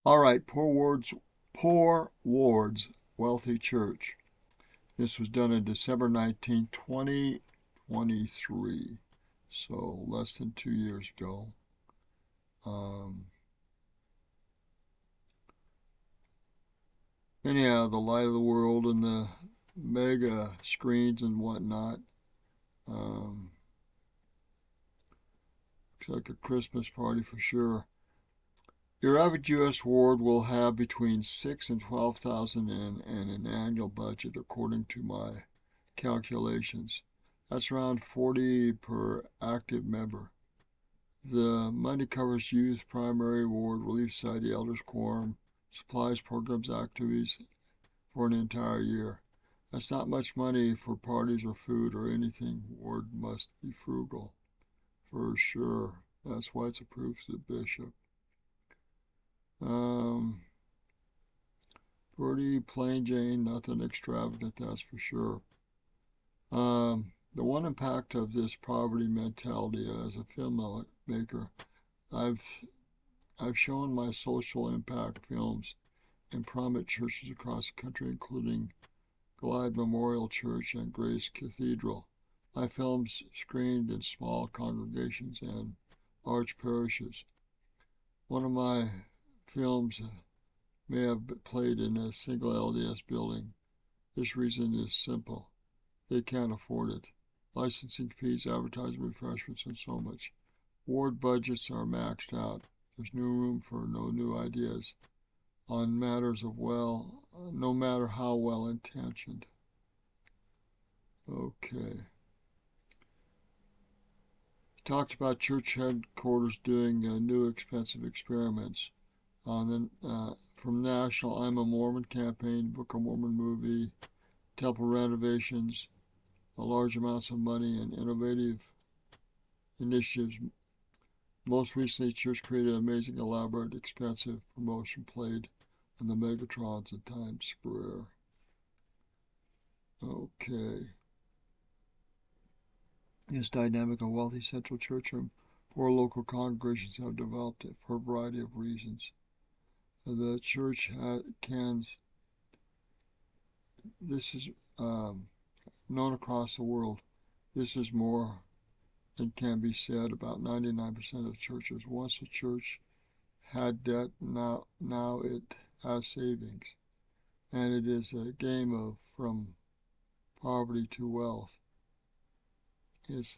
All right, Poor Ward's Wealthy Church. This was done on December 19th, 2023, so less than 2 years ago. Um, Anyhow, the light of the world and the mega screens and whatnot. Um, Looks like a Christmas party for sure. Your average U.S. ward will have between 6 and 12,000 in an annual budget, according to my calculations. That's around 40 per active member. The money covers youth, primary ward, relief society, elders quorum, supplies, programs, activities for an entire year. That's not much money for parties or food or anything. Ward must be frugal, for sure. That's why it's approved to the bishop. Um, Pretty plain Jane, nothing extravagant, that's for sure. The one impact of this poverty mentality as a filmmaker, I've I've shown my social impact films in prominent churches across the country, including Glide Memorial Church and Grace Cathedral. My films screened in small congregations and large parishes. One of my films may have played in a single LDS building. This reason is simple. They can't afford it. Licensing fees, advertising, refreshments, and so much. Ward budgets are maxed out. There's no room for no new ideas on matters of no matter how well intentioned. Okay. Talked about church headquarters doing new expensive experiments on from National I'm a Mormon campaign, Book of Mormon movie, temple renovations, large amounts of money, and innovative initiatives. Most recently, church created an amazing, elaborate, expensive promotion played on the Megatrons at Times Square. Okay. This dynamic and wealthy central church room, four local congregations have developed it for a variety of reasons. The church this is known across the world. This is more than can be said about 99% of churches. Once a church had debt, now it has savings. And it is a game of from poverty to wealth. It's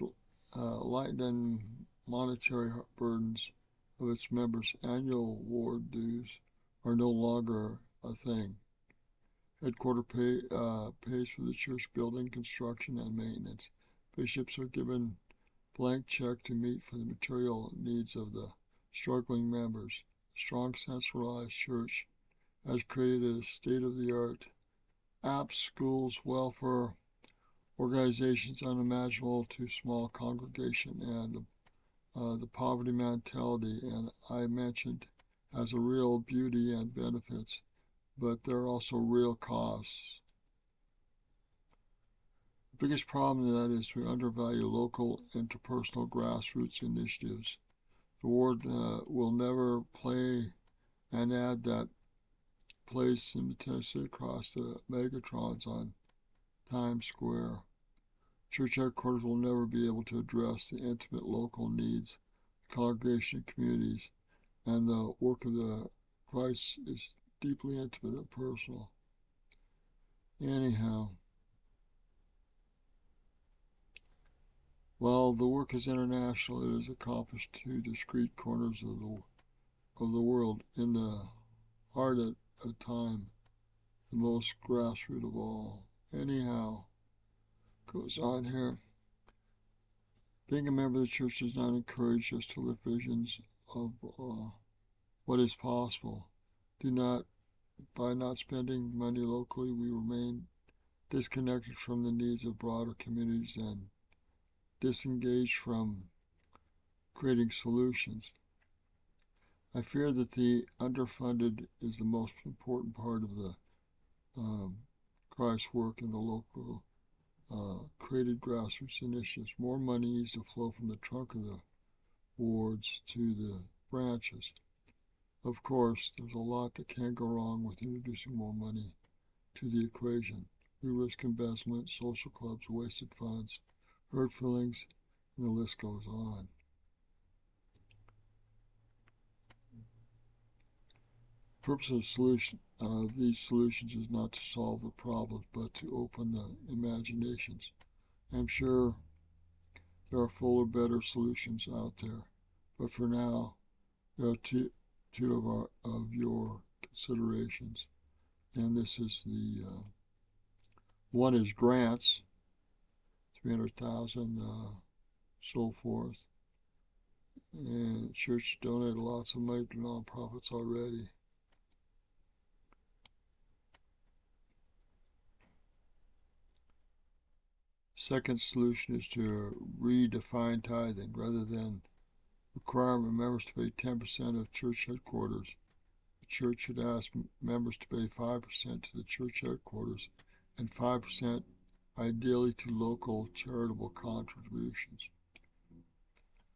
lightened monetary burdens of its members. Annual ward dues are no longer a thing. Pays for the church building, construction, and maintenance. Bishops are given blank check to meet for the material needs of the struggling members. A strong centralized church has created a state-of-the-art apps, schools, welfare organizations unimaginable to small congregation, and the poverty mentality, and I mentioned, has a real beauty and benefits, but there are also real costs. The biggest problem in that is we undervalue local interpersonal grassroots initiatives. The ward will never play and add that place simultaneously across the Megatrons on Times Square. Church headquarters will never be able to address the intimate local needs, congregation communities, and the work of the Christ is deeply intimate and personal. Anyhow, while the work is international, it is accomplished to discrete corners of the world in the heart at a time, the most grassroots of all. Anyhow, goes on here. Being a member of the church does not encourage us to lift visions of what is possible. By not spending money locally, we remain disconnected from the needs of broader communities and disengaged from creating solutions. I fear that the underfunded is the most important part of the Christ work in the local created grassroots initiatives. More money needs to flow from the trunk of the wards to the branches. Of course, there's a lot that can go wrong with introducing more money to the equation. We risk embezzlement, social clubs, wasted funds, hurt feelings, and the list goes on. The purpose of these solutions is not to solve the problems, but to open the imaginations. I'm sure there are fuller, better solutions out there, but for now, there are two of your considerations, and this is the one is grants, 300,000, so forth, and the church donated lots of money to nonprofits already. Second solution is to redefine tithing rather than requiring members to pay 10% of church headquarters. The church should ask members to pay 5% to the church headquarters and 5% ideally to local charitable contributions.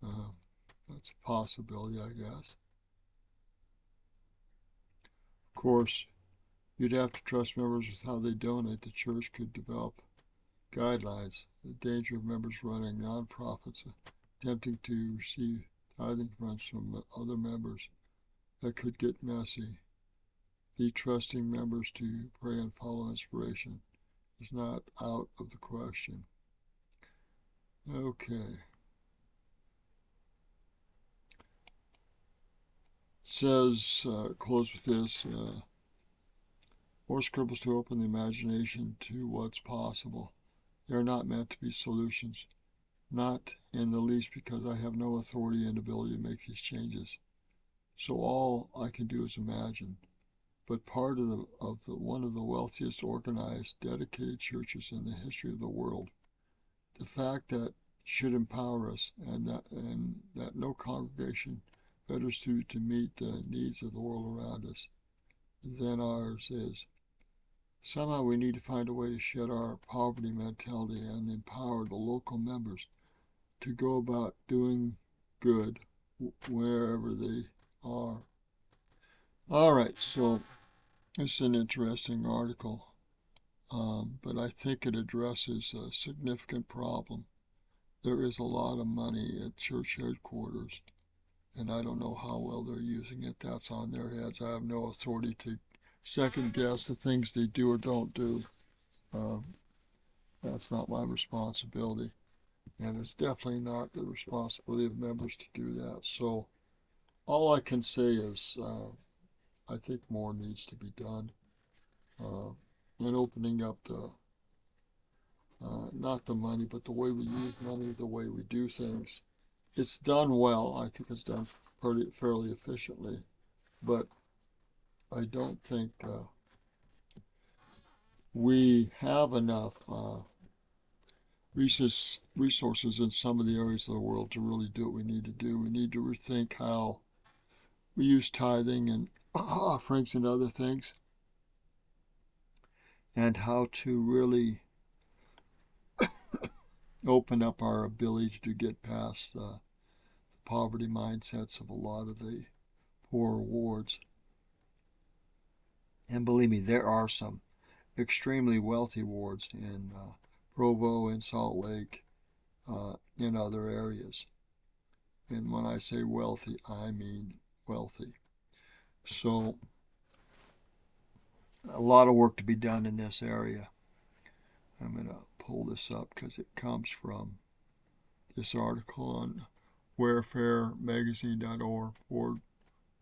That's a possibility, I guess. Of course, you'd have to trust members with how they donate. The church could develop guidelines. The danger of members running nonprofits attempting to receive tithing funds from other members. That could get messy. The trusting members to pray and follow inspiration is not out of the question. Okay. Says, close with this, more scribbles to open the imagination to what's possible. They are not meant to be solutions, not in the least because I have no authority and ability to make these changes. So all I can do is imagine. But part of one of the wealthiest, organized, dedicated churches in the history of the world. The fact that should empower us, and that no congregation better suited to meet the needs of the world around us than ours is. Somehow we need to find a way to shed our poverty mentality and empower the local members to go about doing good wherever they are. All right, so this is an interesting article, but I think it addresses a significant problem. There is a lot of money at church headquarters, and I don't know how well they're using it. That's on their heads. I have no authority to second guess the things they do or don't do. That's not my responsibility, and it's definitely not the responsibility of members to do that. So all I can say is I think more needs to be done in opening up the not the money, but the way we use money, the way we do things. It's done well. I think it's done fairly efficiently, but I don't think we have enough resources in some of the areas of the world to really do what we need to do. We need to rethink how we use tithing and offerings and other things, and how to really open up our ability to get past the poverty mindsets of a lot of the poorer wards. And believe me, there are some extremely wealthy wards in Provo, in Salt Lake, in other areas. And when I say wealthy, I mean wealthy. So a lot of work to be done in this area. I'm going to pull this up because it comes from this article on warefaremagazine.org,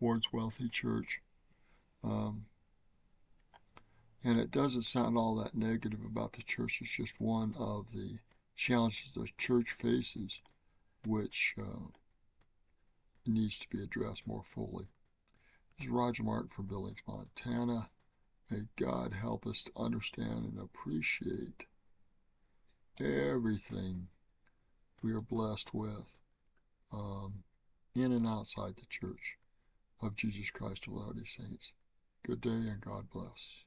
Ward's Wealthy Church. And it doesn't sound all that negative about the church. It's just one of the challenges the church faces, which needs to be addressed more fully. This is Roger Martin from Billings, Montana. May God help us to understand and appreciate everything we are blessed with in and outside the church of Jesus Christ of Latter-day Saints. Good day and God bless.